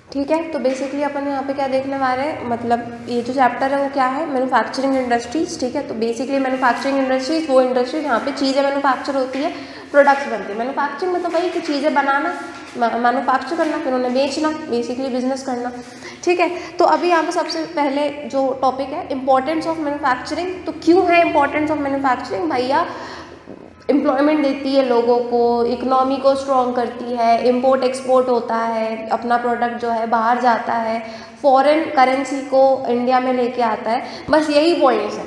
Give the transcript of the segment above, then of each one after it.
ठीक है, तो बेसिकली अपन यहाँ पे क्या देखने वाले हैं, मतलब ये जो चैप्टर है वो क्या है, मैन्युफैक्चरिंग इंडस्ट्रीज। ठीक है, तो बेसिकली मैन्युफैक्चरिंग इंडस्ट्रीज वो इंडस्ट्री जहाँ पे चीज़ें मैन्युफैक्चर होती है, प्रोडक्ट्स बनते हैं। मैन्युफैक्चरिंग मतलब वही कि चीज़ें बनाना, मैन्युफैक्चर करना, फिर उन्हें बेचना, बेसिकली बिजनेस करना। ठीक है, तो अभी यहाँ पे सबसे पहले जो टॉपिक है इम्पोर्टेंस ऑफ मैन्युफैक्चरिंग। तो क्यों है इम्पोर्टेंस ऑफ मैन्युफैक्चरिंग भैया? एम्प्लॉयमेंट देती है लोगों को, इकोनॉमी को स्ट्रॉन्ग करती है, इंपोर्ट एक्सपोर्ट होता है, अपना प्रोडक्ट जो है बाहर जाता है, फॉरेन करेंसी को इंडिया में लेके आता है। बस यही पॉइंट्स है।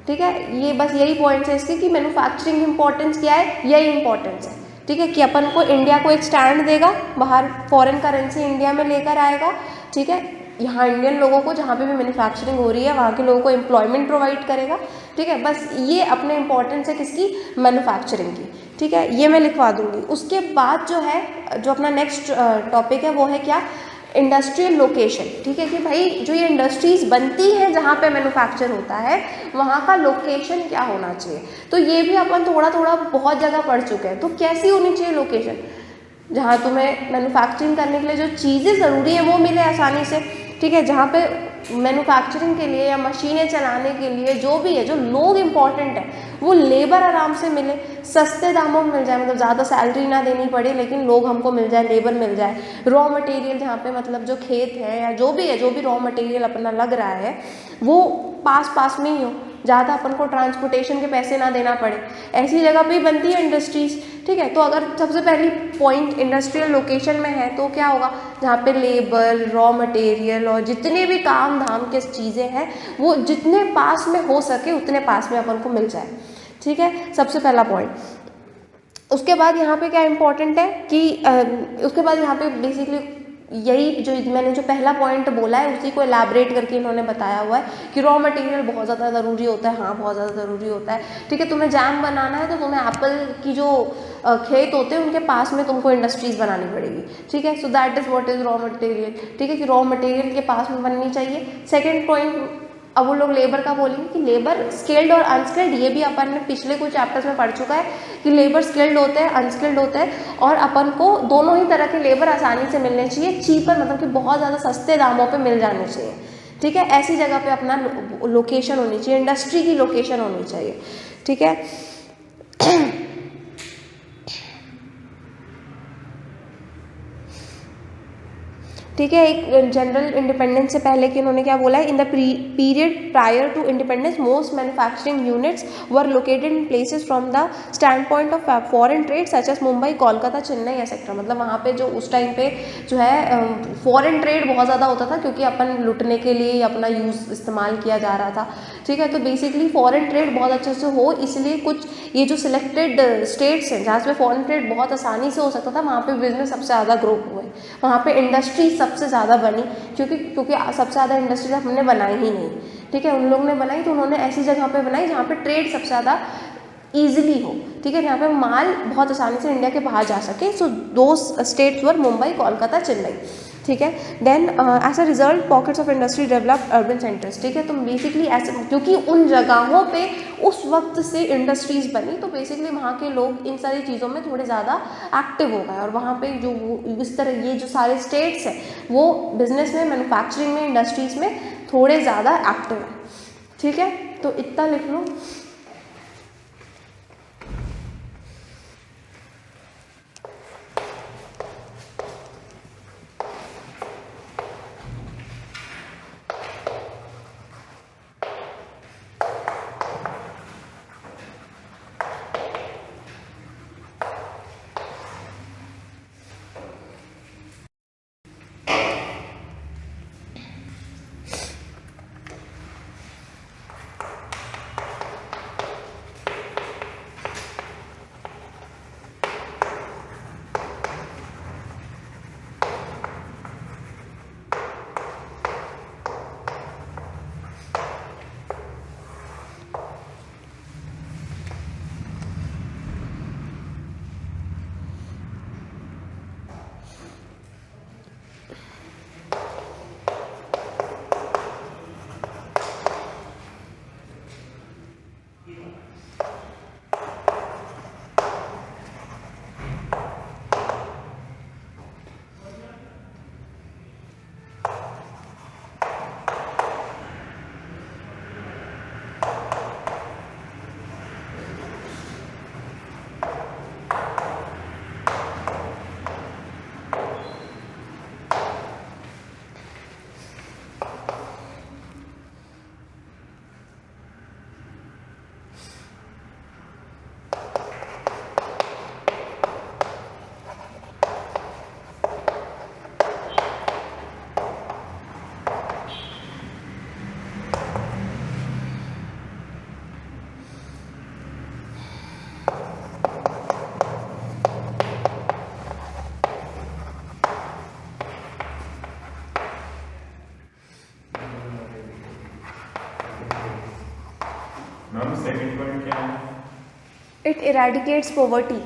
ठीक है, ये बस यही पॉइंट्स है इसके कि मैन्युफैक्चरिंग इंपॉर्टेंस क्या है, यही इंपॉर्टेंस है। ठीक है, कि अपन को इंडिया को एक स्टैंड देगा, बाहर फॉरेन करेंसी इंडिया में लेकर आएगा। ठीक है, यहाँ इंडियन लोगों को जहाँ पे भी मैन्युफैक्चरिंग हो रही है वहाँ के लोगों को एम्प्लॉयमेंट प्रोवाइड करेगा। ठीक है, बस ये अपने इंपॉर्टेंस है किसकी, मैन्युफैक्चरिंग की। ठीक है, ये मैं लिखवा दूंगी। उसके बाद जो है, जो अपना नेक्स्ट टॉपिक है वो है क्या, इंडस्ट्रियल लोकेशन। ठीक है, कि भाई जो ये इंडस्ट्रीज बनती हैं जहाँ पे मैन्युफैक्चर होता है वहाँ का लोकेशन क्या होना चाहिए। तो ये भी अपन थोड़ा थोड़ा बहुत जगह पढ़ चुके हैं। तो कैसी होनी चाहिए लोकेशन, जहाँ तुम्हें मैन्युफैक्चरिंग करने के लिए जो चीज़ें ज़रूरी हैं वो मिले आसानी से। ठीक है, जहाँ पे मैन्युफैक्चरिंग के लिए या मशीनें चलाने के लिए जो भी है, जो लोग इम्पॉर्टेंट है, वो लेबर आराम से मिले, सस्ते दामों में मिल जाए, मतलब ज़्यादा सैलरी ना देनी पड़े लेकिन लोग हमको मिल जाए, लेबर मिल जाए। रॉ मटेरियल जहाँ पे मतलब जो खेत है या जो भी है, जो भी रॉ मटेरियल अपना लग रहा है वो पास पास में ही हो, ज़्यादा अपन को ट्रांसपोर्टेशन के पैसे ना देना पड़े, ऐसी जगह पे ही बनती है इंडस्ट्रीज़। ठीक है, तो अगर सबसे पहली पॉइंट इंडस्ट्रियल लोकेशन में है तो क्या होगा, जहाँ पे लेबर, रॉ मटेरियल और जितने भी काम धाम के चीज़ें हैं वो जितने पास में हो सके उतने पास में अपन को मिल जाए। ठीक है, सबसे पहला पॉइंट। उसके बाद यहाँ पे क्या इंपॉर्टेंट है कि उसके बाद यहाँ पे बेसिकली यही जो मैंने जो पहला पॉइंट बोला है उसी को एलैबोरेट करके इन्होंने बताया हुआ है कि रॉ मटेरियल बहुत ज़्यादा ज़रूरी होता है। हाँ, बहुत ज़्यादा ज़रूरी होता है। ठीक है, तुम्हें जैम बनाना है तो तुम्हें एप्पल की जो खेत होते हैं उनके पास में तुमको इंडस्ट्रीज़ बनानी पड़ेगी। ठीक है, so that is what is raw material. ठीक है, कि रॉ मटेरियल के पास में बननी चाहिए। सेकेंड पॉइंट, अब वो लोग लेबर का बोलेंगे कि लेबर स्किल्ड और अनस्किल्ड, ये भी अपन ने पिछले कुछ चैप्टर्स में पढ़ चुका है कि लेबर स्किल्ड होते हैं, अनस्किल्ड होते हैं, और अपन को दोनों ही तरह के लेबर आसानी से मिलने चाहिए, चीपर मतलब कि बहुत ज़्यादा सस्ते दामों पे मिल जाने चाहिए। ठीक है, ऐसी जगह पे अपना लोकेशन होनी चाहिए, इंडस्ट्री की लोकेशन होनी चाहिए। ठीक है, ठीक है, एक जनरल इंडिपेंडेंस से पहले कि उन्होंने क्या बोला है, in the period prior to independence most manufacturing units were located in places from the standpoint of foreign trade such as Mumbai, Kolkata, Chennai etcetera. मतलब वहाँ पे जो उस टाइम पे जो है फॉरेन ट्रेड बहुत ज़्यादा होता था क्योंकि अपन लुटने के लिए अपना यूज़ इस्तेमाल किया जा रहा था। ठीक है, तो बेसिकली फॉरेन ट्रेड बहुत अच्छे से हो, इसलिए कुछ ये जो सिलेक्टेड स्टेट्स हैं जहाँ पे फॉरेन ट्रेड बहुत आसानी से हो सकता था वहाँ पे बिजनेस सबसे ज़्यादा ग्रो हुए, वहाँ पे इंडस्ट्री सबसे ज़्यादा बनी, क्योंकि सबसे ज़्यादा इंडस्ट्री हमने बनाई ही नहीं। ठीक है, उन लोगों ने बनाई तो उन्होंने ऐसी जगह पे बनाई जहाँ पे ट्रेड सबसे ज़्यादा ईजिली हो। ठीक है, जहाँ पे माल बहुत आसानी से इंडिया के बाहर जा सके। सो दो स्टेट्स वर मुंबई, कोलकाता, चेन्नई। ठीक है, then as a result pockets of industry developed urban centres. ठीक है, तो बेसिकली ऐसे क्योंकि उन जगहों पे उस वक्त से इंडस्ट्रीज बनी तो बेसिकली वहाँ के लोग इन सारी चीज़ों में थोड़े ज़्यादा एक्टिव हो गए, और वहाँ पे जो इस तरह ये जो सारे स्टेट्स हैं वो बिजनेस में, मैन्युफैक्चरिंग में, इंडस्ट्रीज में थोड़े ज़्यादा एक्टिव हैं। ठीक है, तो इतना लिख लो। मैम सेकंड पॉइंट क्या है? It eradicates poverty.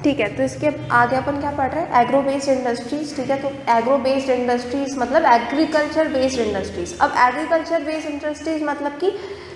ठीक है, तो इसके आगे अपन क्या पढ़ रहे हैं, एग्रो बेस्ड इंडस्ट्रीज। ठीक है, तो एग्रो बेस्ड इंडस्ट्रीज मतलब एग्रीकल्चर बेस्ड इंडस्ट्रीज। अब एग्रीकल्चर बेस्ड इंडस्ट्रीज मतलब कि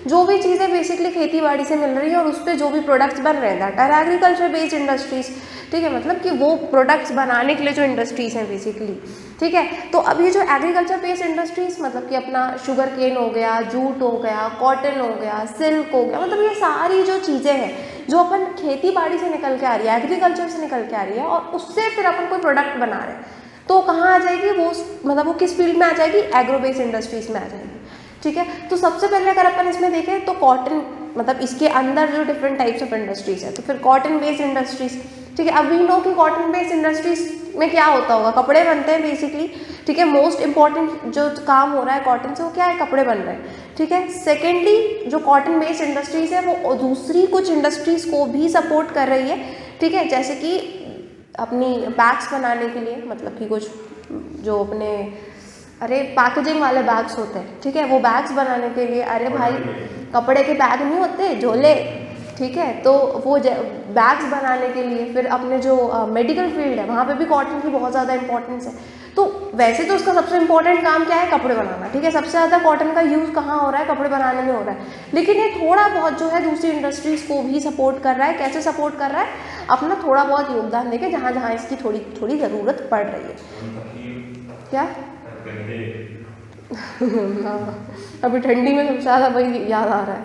जो भी चीज़ें बेसिकली खेती बाड़ी से मिल रही है और उस पर जो भी प्रोडक्ट्स बन रहे हैं, that are agriculture based industries. ठीक है, मतलब कि वो प्रोडक्ट्स बनाने के लिए जो इंडस्ट्रीज हैं बेसिकली। ठीक है, तो अब ये जो एग्रीकल्चर बेस्ड इंडस्ट्रीज मतलब कि अपना शुगर केन हो गया, जूट हो गया, कॉटन हो गया, सिल्क हो गया, मतलब ये सारी जो चीज़ें हैं जो अपन खेती बाड़ी से निकल के आ रही है, एग्रीकल्चर से निकल के आ रही है और उससे फिर अपन कोई प्रोडक्ट बना रहे हैं, तो कहाँ आ जाएगी वो, मतलब वो किस फील्ड में आ जाएगी, एग्रो बेस्ड इंडस्ट्रीज में आ जाएगी। ठीक है, तो सबसे पहले अगर अपन इसमें देखें तो कॉटन, मतलब इसके अंदर जो डिफरेंट टाइप्स ऑफ इंडस्ट्रीज है, तो फिर कॉटन बेस्ड इंडस्ट्रीज। ठीक है, अब वी नो कि कॉटन बेस्ड इंडस्ट्रीज में क्या होता होगा, कपड़े बनते हैं बेसिकली। ठीक है, मोस्ट इंपॉर्टेंट जो काम हो रहा है कॉटन से वो क्या है, कपड़े बन रहे हैं। ठीक है, सेकेंडली जो कॉटन बेस्ड इंडस्ट्रीज है वो दूसरी कुछ इंडस्ट्रीज को भी सपोर्ट कर रही है। ठीक है, जैसे कि अपनी बैग्स बनाने के लिए, मतलब कि कुछ जो अपने पैकेजिंग वाले बैग्स होते हैं। ठीक है, वो बैग्स बनाने के लिए, अरे भाई कपड़े के बैग नहीं होते, झोले। ठीक है, तो वो बैग्स बनाने के लिए, फिर अपने जो मेडिकल फील्ड है वहाँ पे भी कॉटन की बहुत ज़्यादा इंपॉर्टेंस है। तो वैसे तो उसका सबसे इंपॉर्टेंट काम क्या है, कपड़े बनाना। ठीक है, सबसे ज़्यादा कॉटन का यूज़ कहाँ हो रहा है, कपड़े बनाने में हो रहा है। लेकिन ये थोड़ा बहुत जो है दूसरी इंडस्ट्रीज़ को भी सपोर्ट कर रहा है। कैसे सपोर्ट कर रहा है, अपना थोड़ा बहुत योगदान देके जहाँ जहाँ इसकी थोड़ी थोड़ी ज़रूरत पड़ रही है। क्या हाँ, अभी ठंडी में सबसे ज़्यादा वही याद आ रहा है।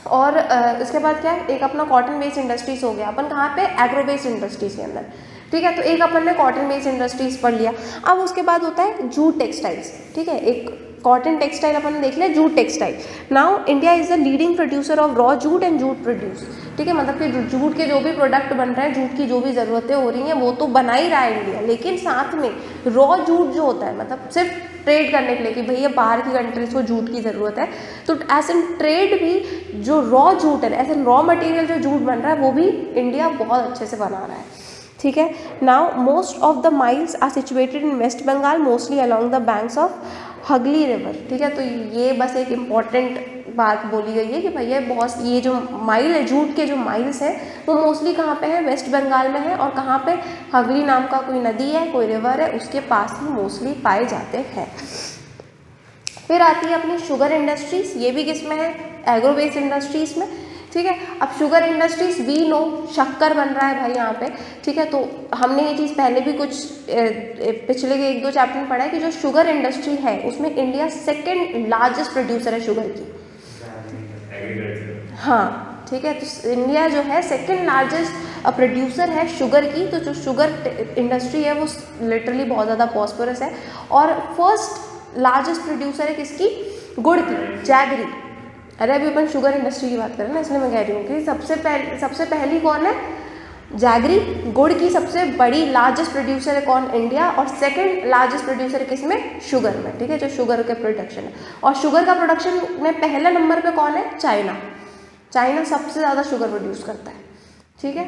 और इसके बाद क्या है, एक अपना कॉटन बेस्ड इंडस्ट्रीज हो गया, अपन कहाँ पे, एग्रो बेस्ड इंडस्ट्रीज के अंदर। ठीक है, तो एक अपन ने कॉटन बेस्ड इंडस्ट्रीज पढ़ लिया। अब उसके बाद होता है जूट टेक्सटाइल्स। ठीक है, एक कॉटन टेक्सटाइल अपन ने देख लिया, jute textile. Now India is the leading producer of raw jute and jute produce. ठीक है, मतलब कि जूट के जो भी प्रोडक्ट बन रहे हैं, जूट की जो भी ज़रूरतें हो रही हैं वो तो बना ही रहा है इंडिया, लेकिन साथ में रॉ जूट जो होता है, मतलब सिर्फ ट्रेड करने के लिए कि भैया बाहर की कंट्रीज को जूट की ज़रूरत है, तो एज एन ट्रेड भी जो रॉ जूट है, एज एन रॉ मटेरियल जो जूट बन रहा है वो भी इंडिया बहुत अच्छे से बना रहा है। ठीक है, now most of the mills are situated in West Bengal, mostly along the banks of Hooghly river. ठीक है, तो ये बस एक इम्पॉर्टेंट बात बोली गई है कि भैया बहुत ये जो माइल है, जूट के जो माइल्स हैं वो मोस्टली कहाँ पे है, वेस्ट बंगाल में है। और कहाँ पे, हगली नाम का कोई नदी है, कोई रिवर है, उसके पास ही मोस्टली पाए जाते हैं। फिर आती है अपनी शुगर इंडस्ट्रीज, ये भी किस में है, एग्रो बेस्ड इंडस्ट्रीज में। ठीक है, अब शुगर इंडस्ट्रीज वी नो शक्कर बन रहा है भाई यहाँ पे। ठीक है, तो हमने ये चीज़ पहले भी कुछ पिछले के 1-2 चैप्टर में पढ़ा है कि जो शुगर इंडस्ट्री है उसमें इंडिया सेकेंड लार्जेस्ट प्रोड्यूसर है शुगर की। हाँ, ठीक है, तो इंडिया जो है सेकेंड लार्जेस्ट प्रोड्यूसर है शुगर की। तो जो शुगर इंडस्ट्री है वो लिटरली बहुत ज़्यादा प्रॉस्परस है। और फर्स्ट लार्जेस्ट प्रोड्यूसर है किसकी, गुड़ की, जैगरी। अरे अभी अपन शुगर इंडस्ट्री की बात करें ना, इसलिए मैं कह रही हूँ कि सबसे पहली कौन है, जैगरी। गुड़ की सबसे बड़ी लार्जेस्ट प्रोड्यूसर है कौन, इंडिया। और सेकंड लार्जेस्ट प्रोड्यूसर है किसमें, शुगर में। ठीक है, जो शुगर के प्रोडक्शन है, और शुगर का प्रोडक्शन में पहले नंबर पे कौन है, चाइना। चाइना सबसे ज़्यादा शुगर प्रोड्यूस करता है। ठीक है,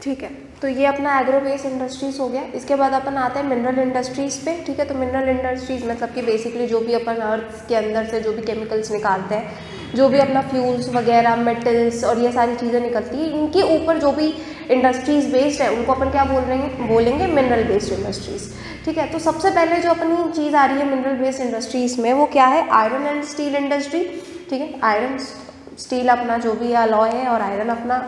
ठीक है, तो ये अपना एग्रो बेस्ड इंडस्ट्रीज़ हो गया। इसके बाद अपन आते हैं मिनरल इंडस्ट्रीज़ पे। ठीक है, तो मिनरल इंडस्ट्रीज़ मतलब कि बेसिकली जो भी अपन अर्थ के अंदर से जो भी केमिकल्स निकालते हैं, जो भी अपना फ्यूल्स वगैरह, मेटल्स और ये सारी चीज़ें निकलती हैं, इनके ऊपर जो भी इंडस्ट्रीज़ बेस्ड है उनको अपन क्या बोलेंगे मिनरल बेस्ड इंडस्ट्रीज़। ठीक है, तो सबसे पहले जो अपनी चीज़ आ रही है मिनरल बेस्ड इंडस्ट्रीज़ में वो क्या है, आयरन एंड स्टील इंडस्ट्री। ठीक है, आयरन स्टील अपना जो भी अलॉय है और आयरन अपना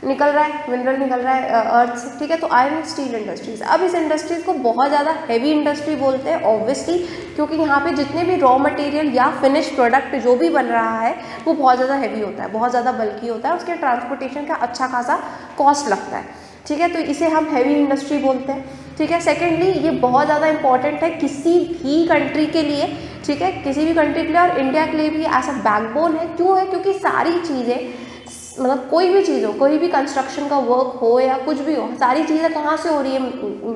निकल रहा है, मिनरल निकल रहा है अर्थ से। ठीक है, तो आयरन स्टील इंडस्ट्रीज, अब इस इंडस्ट्रीज को बहुत ज़्यादा हैवी इंडस्ट्री बोलते हैं ऑब्वियसली, क्योंकि यहाँ पे जितने भी रॉ मटेरियल या फिनिश प्रोडक्ट जो भी बन रहा है वो बहुत ज़्यादा हैवी होता है, बहुत ज़्यादा बल्की होता है, उसके ट्रांसपोर्टेशन का अच्छा खासा कॉस्ट लगता है। ठीक है, तो इसे हम हैवी इंडस्ट्री बोलते हैं। ठीक है, सेकेंडली ये बहुत ज़्यादा इंपॉर्टेंट है किसी भी कंट्री के लिए। ठीक है, किसी भी कंट्री के लिए और इंडिया के लिए भी ऐसा बैकबोन है। क्यों है, क्योंकि सारी चीज़ें मतलब कोई भी चीज़ हो, कोई भी कंस्ट्रक्शन का वर्क हो या कुछ भी हो, सारी चीज़ें कहाँ से हो रही है,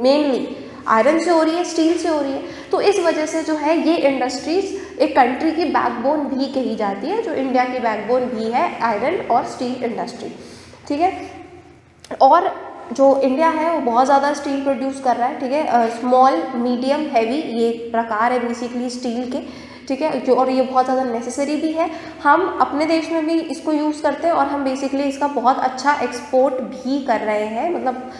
मेनली आयरन से हो रही है, स्टील से हो रही है। तो इस वजह से जो है ये इंडस्ट्रीज एक कंट्री की बैकबोन भी कही जाती है, जो इंडिया की बैकबोन भी है आयरन और स्टील इंडस्ट्री। ठीक है, और जो इंडिया है वो बहुत ज़्यादा स्टील प्रोड्यूस कर रहा है। ठीक है, स्मॉल मीडियम हैवी ये प्रकार है बेसिकली स्टील के। ठीक है, जो और ये बहुत ज़्यादा नेसेसरी भी है, हम अपने देश में भी इसको यूज़ करते हैं और हम बेसिकली इसका बहुत अच्छा एक्सपोर्ट भी कर रहे हैं, मतलब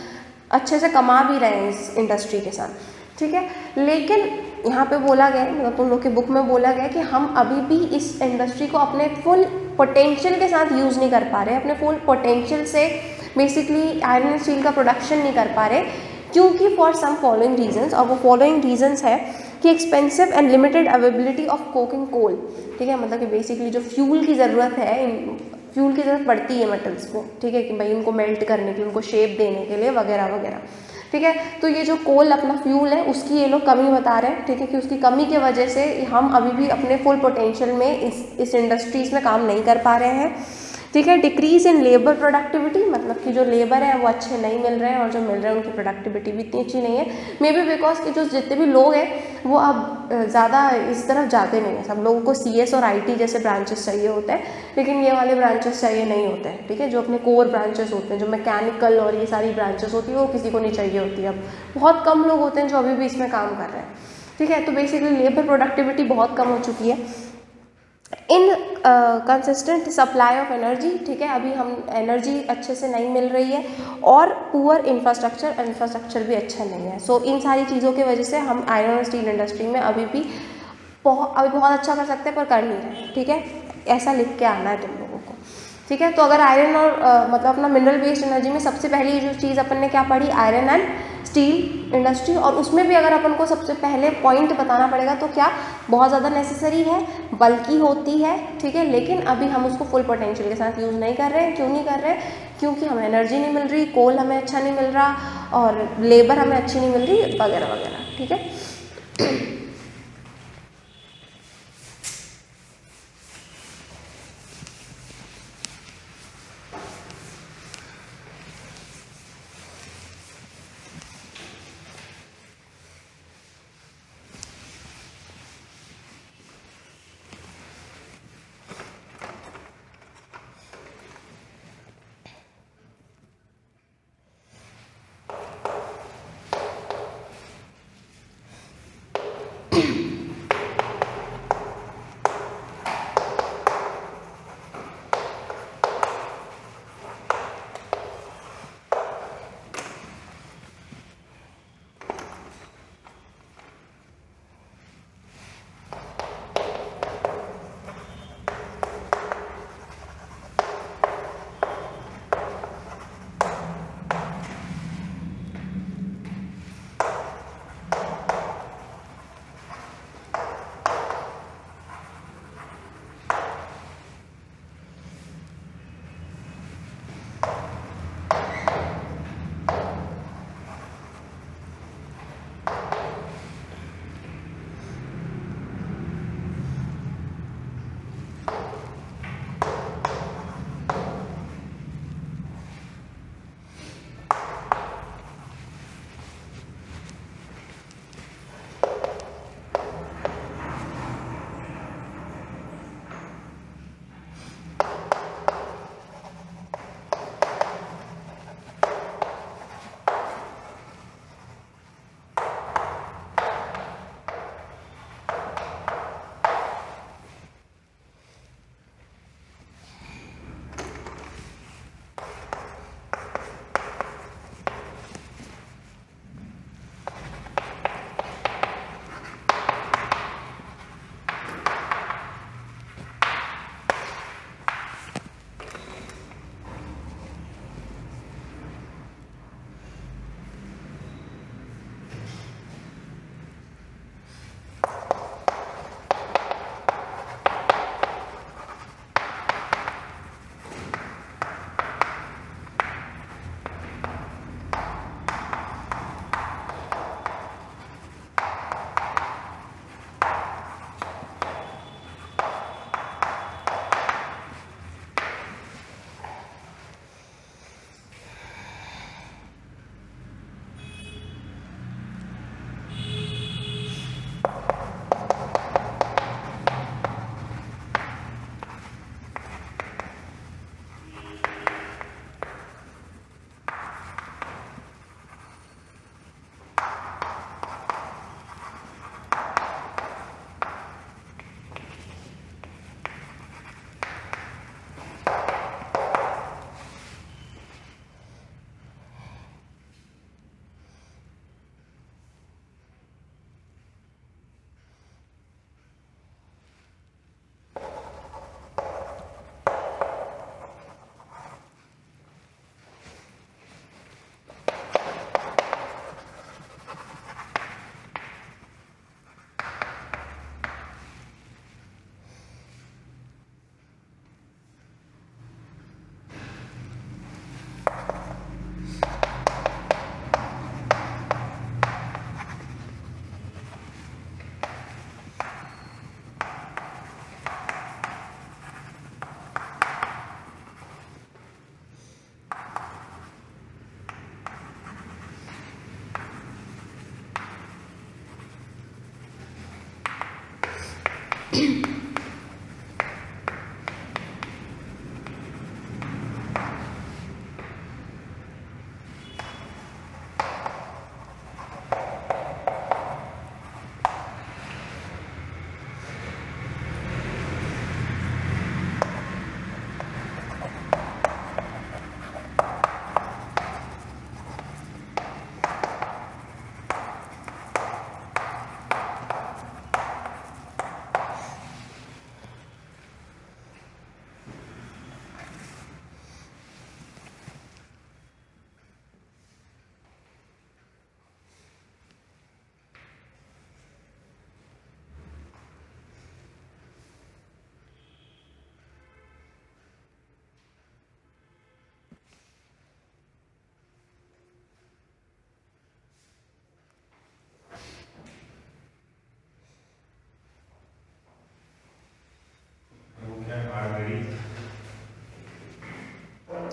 अच्छे से कमा भी रहे हैं इस इंडस्ट्री के साथ। ठीक है, लेकिन यहाँ पे बोला गया है, मतलब तुम लोग की बुक में बोला गया है कि हम अभी भी इस इंडस्ट्री को अपने फुल पोटेंशियल के साथ यूज़ नहीं कर पा रहे, अपने फुल पोटेंशियल से बेसिकली आयरन एंड स्टील का प्रोडक्शन नहीं कर पा रहे, क्योंकि फॉर सम फॉलोइंग रीजंस, और वो फॉलोइंग रीजंस है कि expensive and limited availability of coking coal. ठीक है, मतलब कि बेसिकली जो फ्यूल की ज़रूरत है, फ्यूल की ज़रूरत पड़ती है मेटल्स को। ठीक है, कि भाई उनको मेल्ट करने के लिए, उनको शेप देने के लिए वगैरह वगैरह। ठीक है, तो ये जो कोल अपना फ्यूल है उसकी ये लोग कमी बता रहे हैं। ठीक है, कि उसकी कमी की वजह से हम अभी भी अपने फुल पोटेंशियल में इस इंडस्ट्रीज़ में काम नहीं कर पा रहे हैं। ठीक है, डिक्रीज इन लेबर प्रोडक्टिविटी, मतलब कि जो लेबर है वो अच्छे नहीं मिल रहे हैं और जो मिल रहे हैं उनकी प्रोडक्टिविटी भी इतनी अच्छी नहीं है। मे बी बिकॉज कि जो जितने भी लोग हैं वो अब ज़्यादा इस तरफ जाते नहीं हैं। सब लोगों को CS और IT जैसे ब्रांचेस चाहिए होते हैं, लेकिन ये वाले ब्रांचेस चाहिए नहीं होते हैं। ठीक है, जो अपने कोर ब्रांचेस होते हैं, जो मैकेनिकल और ये सारी ब्रांचेस होती है, वो किसी को नहीं चाहिए होती है। अब बहुत कम लोग होते हैं जो अभी भी इसमें काम कर रहे हैं। ठीक है, तो बेसिकली लेबर प्रोडक्टिविटी बहुत कम हो चुकी है। इन कंसिस्टेंट सप्लाई ऑफ एनर्जी। ठीक है, अभी हम एनर्जी अच्छे से नहीं मिल रही है और पुअर इंफ्रास्ट्रक्चर भी अच्छा नहीं है। सो इन सारी चीज़ों की वजह से हम आयरन और स्टील इंडस्ट्री में अभी बहुत अच्छा कर सकते हैं, पर कर नहीं रहे। ठीक है, ऐसा लिख के आना है तुम लोगों को। ठीक है, तो अगर आयरन और मतलब अपना मिनरल बेस्ड एनर्जी में सबसे पहली जो चीज़ अपन ने क्या पढ़ी, आयरन एंड स्टील इंडस्ट्री, और उसमें भी अगर अपन को सबसे पहले पॉइंट बताना पड़ेगा तो क्या, बहुत ज़्यादा नेसेसरी है, बल्कि होती है। ठीक है, लेकिन अभी हम उसको फुल पोटेंशियल के साथ यूज़ नहीं कर रहे हैं। क्यों नहीं कर रहे? क्योंकि हमें एनर्जी नहीं मिल रही, कोल हमें अच्छा नहीं मिल रहा और लेबर हमें अच्छी नहीं मिल रही वगैरह वगैरह। ठीक है,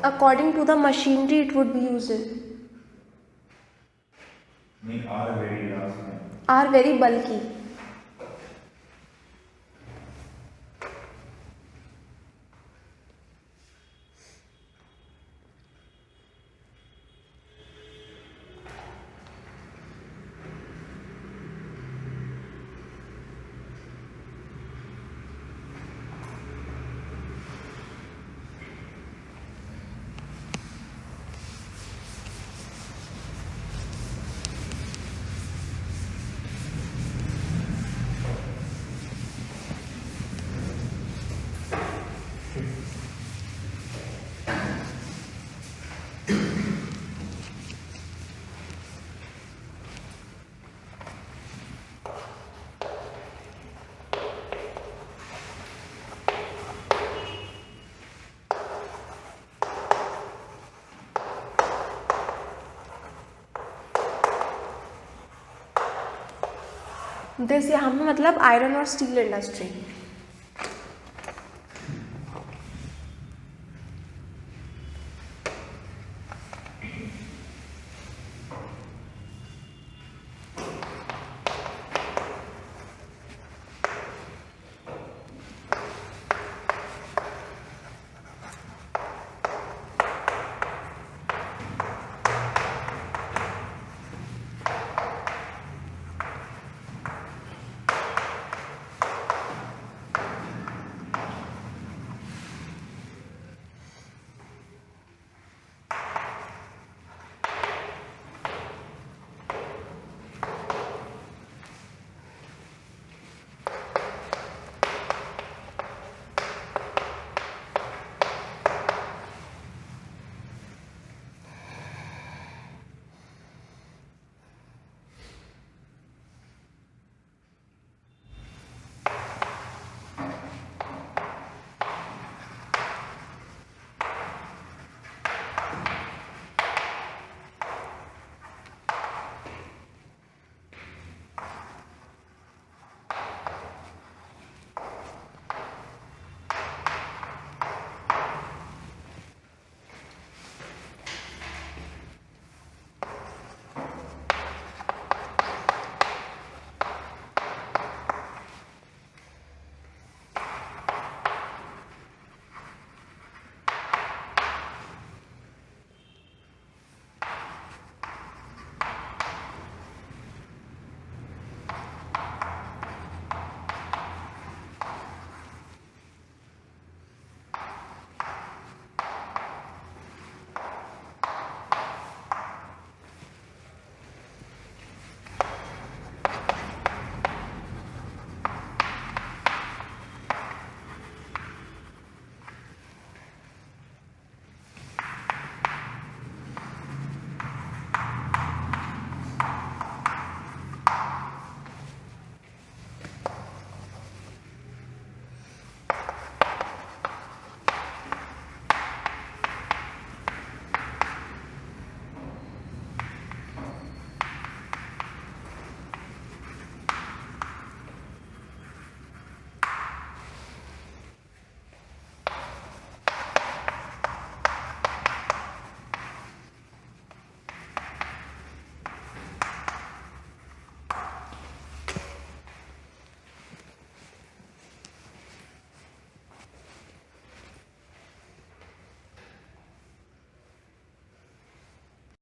According to the machinery it would be used नहीं are very last में are very bulky. दिस यहाँ पे मतलब आयरन और स्टील इंडस्ट्री।